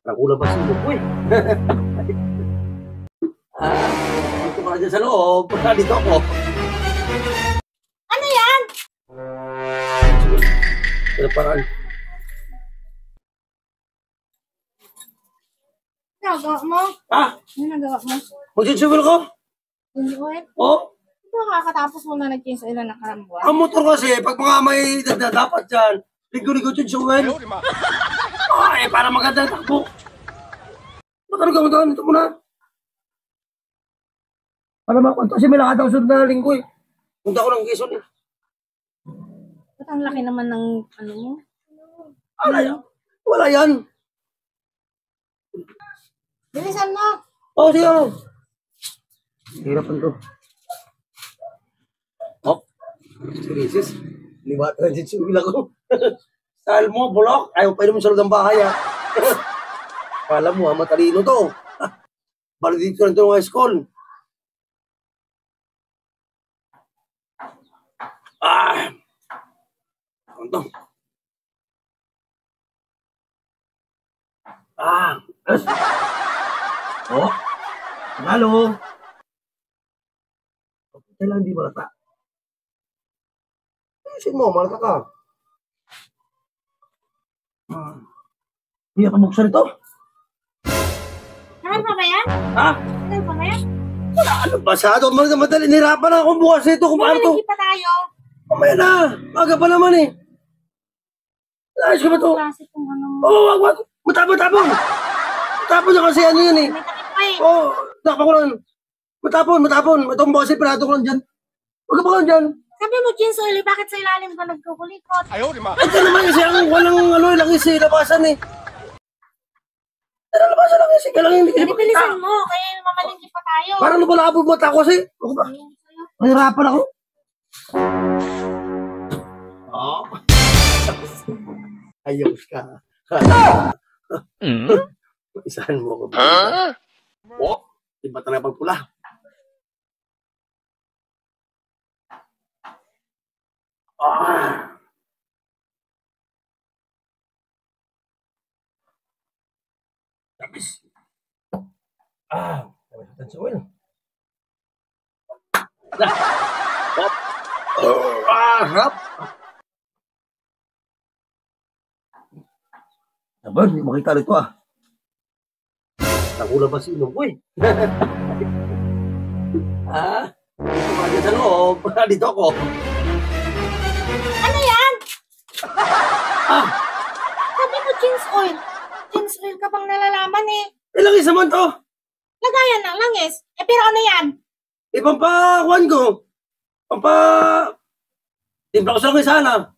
Nakulang ba sino ko eh? Dito ka na dyan sa loob. Dito ako. Ano yan? Pero parang... Nagawa mo? Ha? Ano nagawa mo? Magsisigil ko? Change oil? Oo. Ito kakatapos mo na nag-change oil na nakarambuan. Ang motor kasi, pag mga may dapat dyan, ligo-ligo dyan sa uwan. Ay, para maganda yung takbo. Matalo ka mo ito muna. Para makunto, kasi may lakad ako sunod na linggo eh. Punta ko ng Quezon eh. Ba't ang laki naman ng ano mo? Wala yan. Wala yan. Bilisan mo! Oo, sige ako. Hirapan to. Hop. Krisis. Libat na dyan sumila ko. Sahal mo, bulok. Ayaw pa naman sa loob ng bahay ha. Kala mo ha, matalino to. Balo dito na ito ng high school. Ano to? Yes. Oh. Halo. Kailan hindi malata? Ayusin mo, malata ka. Hindi ka buksan ito? Saan pa ba yan? Ha? Saan pa ba yan? Wala, ano basado? Madali, nahirapan na akong bukas nito kung paano to. Malaki pa tayo. Mamaya na, maga pa naman eh. Ayos ka ba to? Klase kung ano. Oo, wag. Matapon. Matapon na kasi ano yan eh. May takip pa eh. Oo, nakapa ko lang. Matapon. Itong bossy, pinato ko lang dyan. Huwag ka pa lang dyan. Sabi mo, change oil, bakit sa ilalim ka nagkukulikot? Ay, ito naman kasi ang walang ano, langis eh, labasan eh. Pero labasan lang kasi, kailangan hindi kasi Bilisan mo, kaya mamalingki pa tayo. Parang nabalabog mata ko kasi. Ako ba? Mahirapan ako. Oo. Ayos ka. Isahan mo ako. Oh, iba talaga pagpula. Tapos. Tapos sa oil. Harap. Sabar, hindi makita rito ah. Nakulang ba sino ko eh? Dito ka dyan sa loob. Dito ako. Ano yan? Sabi mo, change oil. Change oil ka bang nalalaman eh. Langis naman to. Lagayan ng langis. Eh, pero ano yan? Pampakuan ko. Timpla ko sa langis sana.